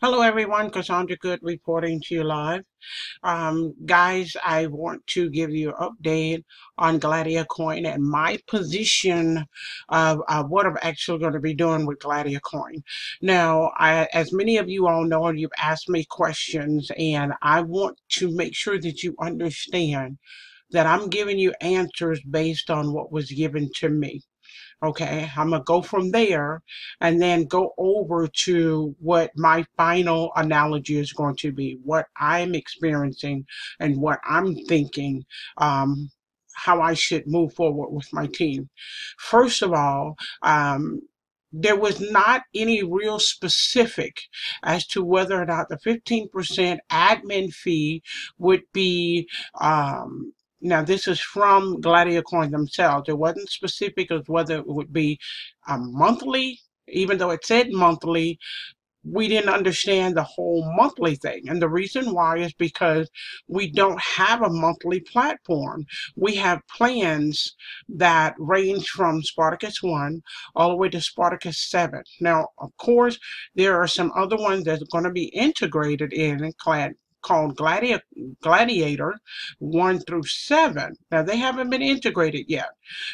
Hello everyone, Cassandra Good reporting to you live. Guys, I want to give you an update on Gladiacoin and my position of what I'm actually going to be doing with Gladiacoin. Now, as many of you all know, you've asked me questions, and I want to make sure that you understand that I'm giving you answers based on what was given to me. Okay, I'm gonna go from there and then go over to what my final analogy is going to be, what I'm experiencing and what I'm thinking, how I should move forward with my team. First of all, there was not any real specific as to whether or not the 15% admin fee would be now, this is from Gladiacoin themselves. It wasn't specific as whether it would be monthly, even though it said monthly. We didn't understand the whole monthly thing. And the reason why is because we don't have a monthly platform. We have plans that range from Spartacus 1 all the way to Spartacus 7. Now, of course, there are some other ones that's going to be integrated in called Gladiator 1 through 7. Now, they haven't been integrated yet,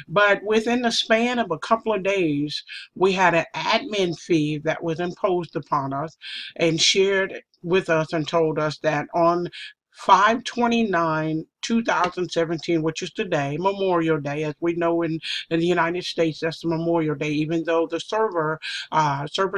but within the span of a couple of days, we had an admin fee that was imposed upon us and shared with us and told us that on 5/29/2017, which is today, Memorial Day, as we know in the United States, that's the Memorial Day, even though the server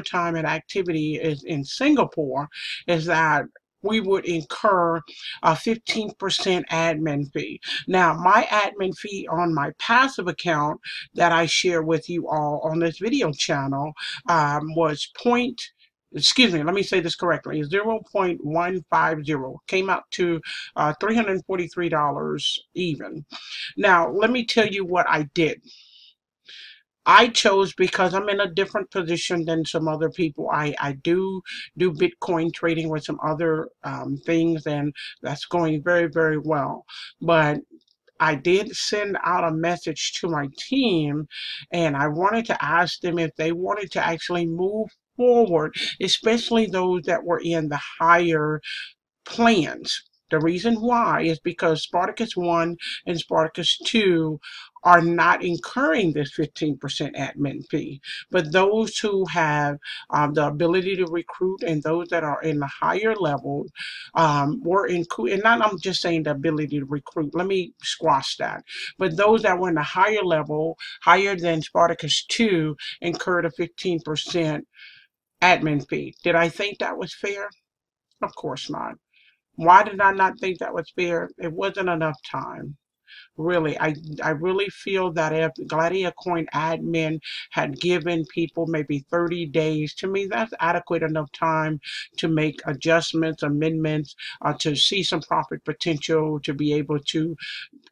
time and activity is in Singapore, is that we would incur a 15% admin fee. Now, my admin fee on my passive account that I share with you all on this video channel was excuse me, let me say this correctly, 0.150, came out to $343 even. Now, let me tell you what I did. I chose, because I'm in a different position than some other people. I do Bitcoin trading with some other things, and that's going very, very well. But I did send out a message to my team, and I wanted to ask them if they wanted to actually move forward, especially those that were in the higher plans. The reason why is because Spartacus 1 and Spartacus 2 are not incurring this 15% admin fee. But those who have the ability to recruit and those that are in the higher level were included. And not, I'm just saying the ability to recruit. Let me squash that. But those that were in the higher level, higher than Spartacus 2, incurred a 15% admin fee. Did I think that was fair? Of course not. Why did I not think that was fair? It wasn't enough time. Really, I really feel that if Gladiacoin admin had given people maybe 30 days, to me that's adequate enough time to make adjustments, amendments, to see some profit potential, to be able to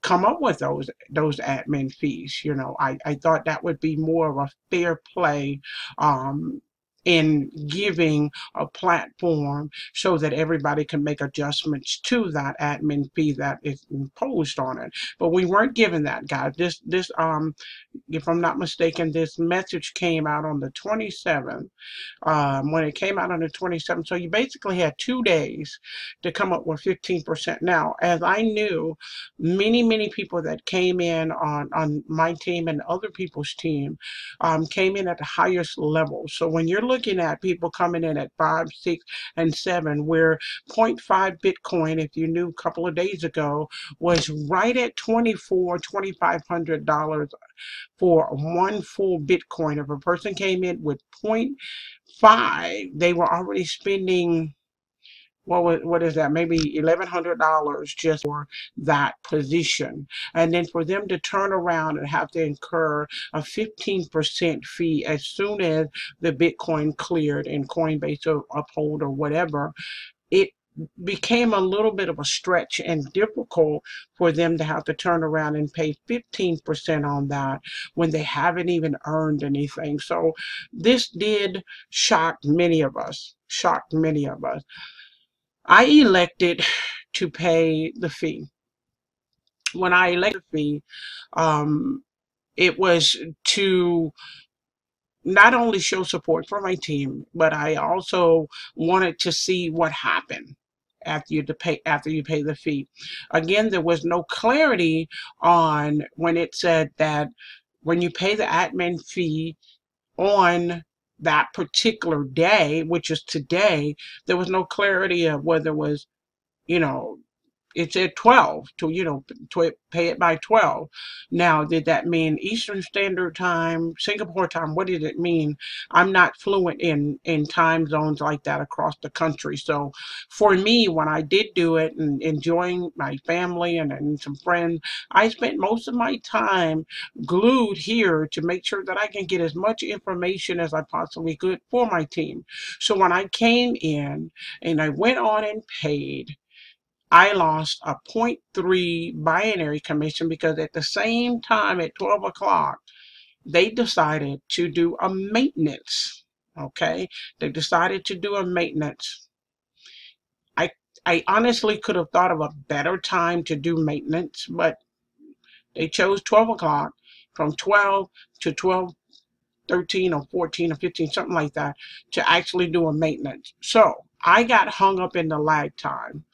come up with those admin fees. I thought that would be more of a fair play in giving a platform so that everybody can make adjustments to that admin fee that is imposed on it. But we weren't given that, guys. This if I'm not mistaken, this message came out on the 27th. When it came out on the 27th, so you basically had 2 days to come up with 15%. Now, as I knew, many people that came in on my team and other people's team came in at the highest level. So when you're looking at people coming in at 5, 6, and 7, where zero point 0.5 Bitcoin, if you knew a couple of days ago, was right at $2,500 for one full Bitcoin. If a person came in with 0.5, they were already spending, what is that? Maybe $1,100 just for that position. And then for them to turn around and have to incur a 15% fee as soon as the Bitcoin cleared and Coinbase or Uphold or whatever, it became a little bit of a stretch and difficult for them to have to turn around and pay 15% on that when they haven't even earned anything. So this did shock many of us. I elected to pay the fee. When I elected the fee, it was to not only show support for my team, but I also wanted to see what happened after you pay the fee. Again, there was no clarity on when it said that when you pay the admin fee on that particular day, which is today, there was no clarity of whether it was, you know, it said 12 to, to pay it by 12. Now, did that mean Eastern Standard Time, Singapore time? What did it mean? I'm not fluent in time zones like that across the country. So for me, when I did do it and enjoying my family and some friends, I spent most of my time glued here to make sure that I can get as much information as I possibly could for my team. So when I came in and I went on and paid, I lost a .3 binary commission because at the same time at 12 o'clock, they decided to do a maintenance. Okay. They decided to do a maintenance. I, I honestly could have thought of a better time to do maintenance, but they chose 12 o'clock from 12 to 12:13 or 14 or 15, something like that, to actually do a maintenance. So I got hung up in the lag time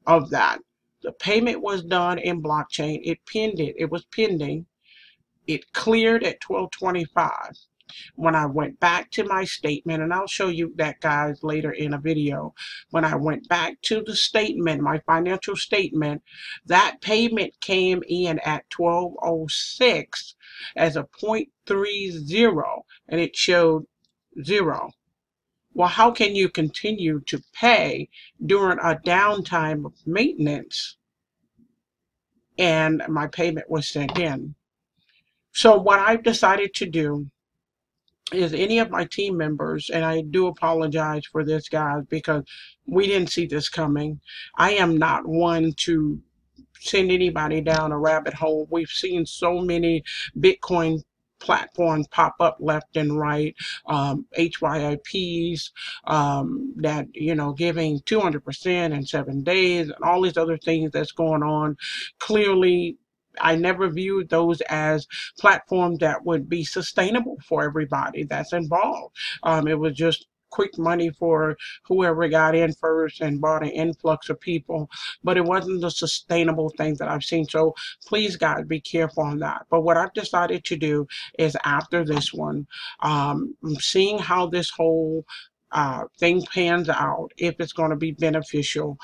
of that. The payment was done in blockchain. It pinned it. It was pending. It cleared at 12:25. When I went back to my statement, and I'll show you that, guys, later in a video. When I went back to the statement, my financial statement, that payment came in at 12:06 as a .30, and it showed 0. Well, how can you continue to pay during a downtime of maintenance? And my payment was sent in. So what I've decided to do is any of my team members, and I do apologize for this, guys, because we didn't see this coming. I am not one to send anybody down a rabbit hole. We've seen so many Bitcoin platforms pop up left and right, HYIPs, that, giving 200% in 7 days and all these other things that's going on. Clearly, I never viewed those as platforms that would be sustainable for everybody that's involved. It was just quick money for whoever got in first and brought an influx of people, but it wasn't the sustainable thing that I've seen. So please, guys, be careful on that. But what I've decided to do is after this one, I'm seeing how this whole thing pans out, if it's going to be beneficial.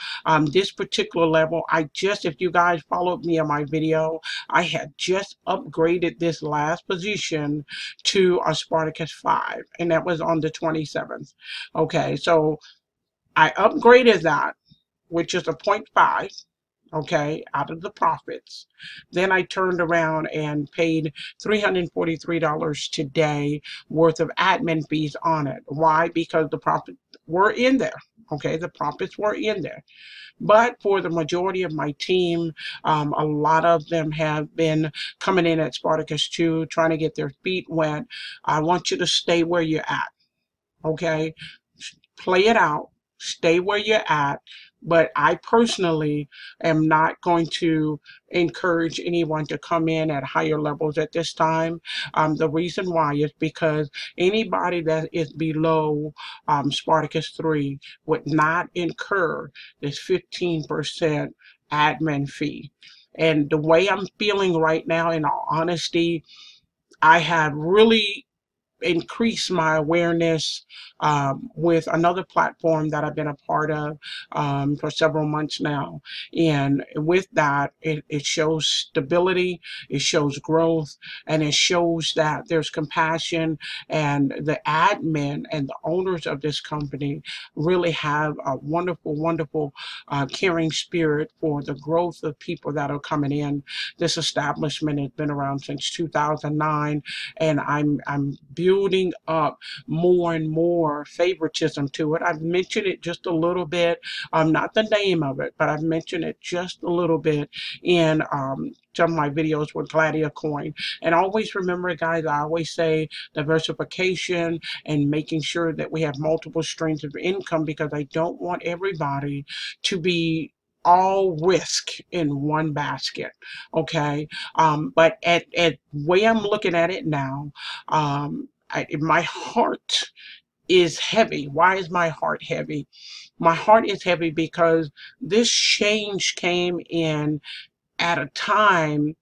This particular level, if you guys followed me on my video, I had just upgraded this last position to a Spartacus 5, and that was on the 27th. Okay, so I upgraded that, which is a .5, okay, out of the profits. Then I turned around and paid $343 today worth of admin fees on it. Why? Because the profits were in there. Okay, the profits were in there. But for the majority of my team, a lot of them have been coming in at Spartacus 2, trying to get their feet wet. I want you to stay where you're at. Okay, play it out, stay where you're at. But I personally am not going to encourage anyone to come in at higher levels at this time. The reason why is because anybody that is below Spartacus 3 would not incur this 15% admin fee. And the way I'm feeling right now, in all honesty, I have really increase my awareness with another platform that I've been a part of for several months now. And with that, it shows stability, it shows growth, and it shows that there's compassion, and the admin and the owners of this company really have a wonderful, wonderful caring spirit for the growth of people that are coming in. This establishment has been around since 2009, and I'm building up more and more favoritism to it. I've mentioned it just a little bit, not the name of it, but I've mentioned it just a little bit in some of my videos with Gladiacoin. And always remember, guys, I always say diversification and making sure that we have multiple streams of income, because I don't want everybody to be all risk in one basket. Okay, but at way I'm looking at it now, my heart is heavy. Why is my heart heavy? My heart is heavy because this change came in at a time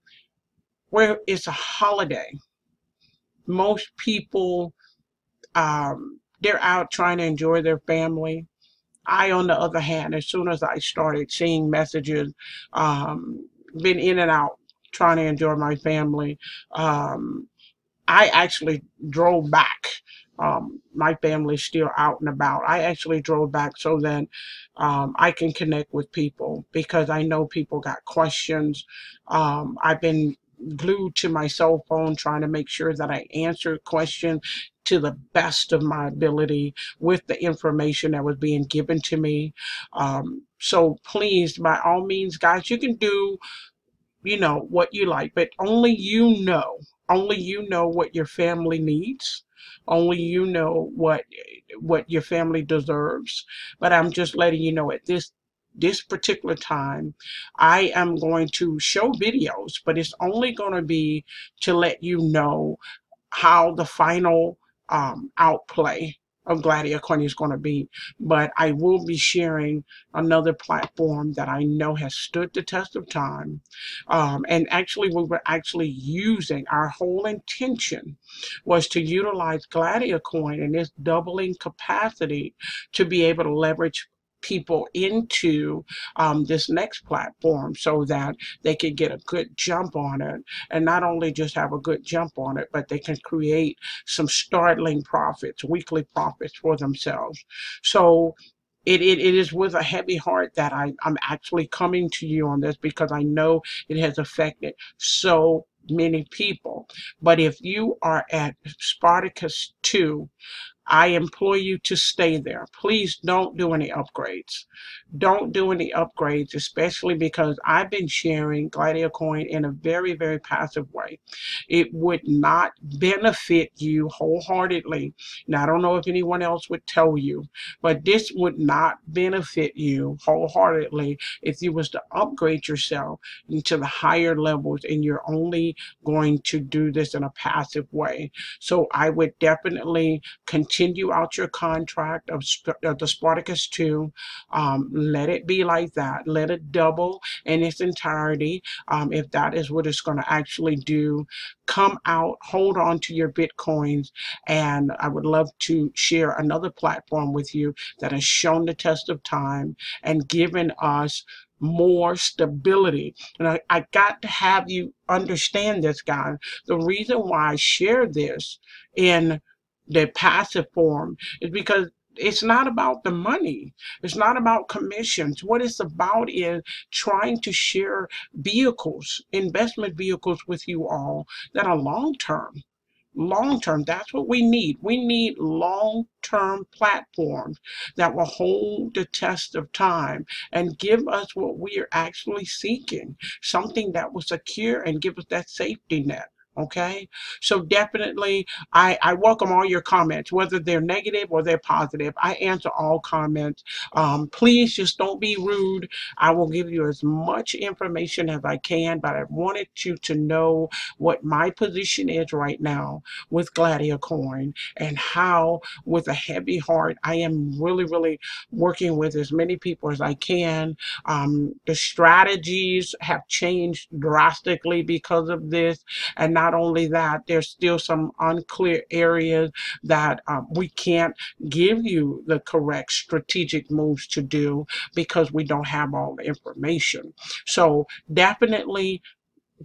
where it's a holiday. Most people, they're out trying to enjoy their family. I, on the other hand, as soon as I started seeing messages, um, been in and out trying to enjoy my family, um, I actually drove back. My family's still out and about. I actually drove back so that I can connect with people because I know people got questions. I've been glued to my cell phone trying to make sure that I answer questions to the best of my ability with the information that was being given to me. So please, by all means, guys, you can do what you like, but only you know what your family needs. Only you know what your family deserves. But I'm just letting you know at this particular time, I am going to show videos, but it's only going to be to let you know how the final outplay of Gladiacoin is going to be. But I will be sharing another platform that I know has stood the test of time. And actually, we were actually using, our whole intention was to utilize Gladiacoin and its doubling capacity to be able to leverage people into this next platform so that they could get a good jump on it, and not only just have a good jump on it, but they can create some startling profits, weekly profits for themselves. So it is with a heavy heart that I'm actually coming to you on this, because I know it has affected so many people. But if you are at Spartacus 2, I implore you to stay there. Please don't do any upgrades. Don't do any upgrades, especially because I've been sharing Gladiacoin in a very, very passive way. It would not benefit you wholeheartedly. Now, I don't know if anyone else would tell you, but this would not benefit you wholeheartedly if you was to upgrade yourself into the higher levels and you're only going to do this in a passive way. So I would definitely continue out your contract of the Spartacus 2. Let it be like that. Let it double in its entirety. If that is what it's going to actually do, come out, hold on to your Bitcoins. And I would love to share another platform with you that has shown the test of time and given us more stability. And I got to have you understand this, guys. The reason why I share this in the passive form is because it's not about the money. It's not about commissions. What it's about is trying to share vehicles, investment vehicles with you all that are long term. Long term, that's what we need. We need long term platforms that will hold the test of time and give us what we are actually seeking, something that will secure and give us that safety net. Okay, so definitely I welcome all your comments, whether they're negative or they're positive. I answer all comments. Please just don't be rude. I will give you as much information as I can, but I wanted you to know what my position is right now with Gladiacoin, and how, with a heavy heart, I am really, really working with as many people as I can. The strategies have changed drastically because of this. And not only that, there's still some unclear areas that we can't give you the correct strategic moves to do because we don't have all the information. So definitely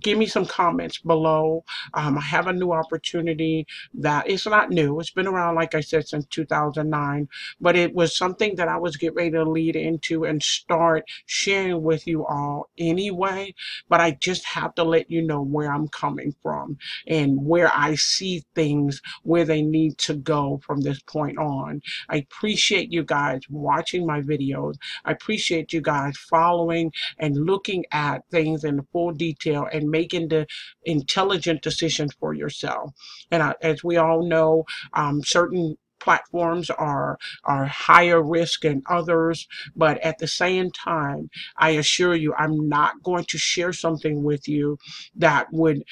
give me some comments below. I have a new opportunity that it's not new. It's been around, like I said, since 2009, but it was something that I was getting ready to lead into and start sharing with you all anyway. But I just have to let you know where I'm coming from and where I see things, where they need to go from this point on. I appreciate you guys watching my videos. I appreciate you guys following and looking at things in full detail and making the intelligent decisions for yourself. And as we all know, certain platforms are higher risk than others, but at the same time, I assure you, I'm not going to share something with you that would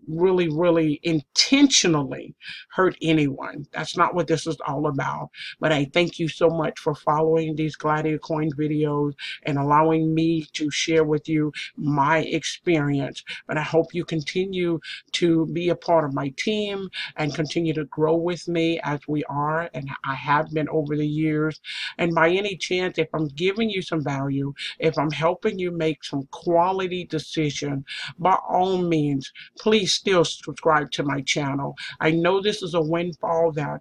really, really intentionally hurt anyone. That's not what this is all about. But I thank you so much for following these Gladiacoin videos and allowing me to share with you my experience. But I hope you continue to be a part of my team and continue to grow with me as we are, and I have been over the years. And by any chance, if I'm giving you some value, if I'm helping you make some quality decision, by all means, please still subscribe to my channel. I know this is a windfall that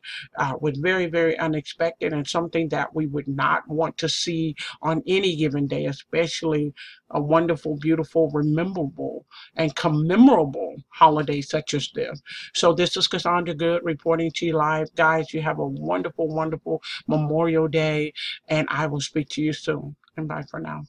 was very, very unexpected and something that we would not want to see on any given day, especially a wonderful, beautiful, rememberable, and commemorable holiday such as this. So this is Cassandra Good reporting to you live. Guys, you have a wonderful, wonderful Memorial Day, and I will speak to you soon. And bye for now.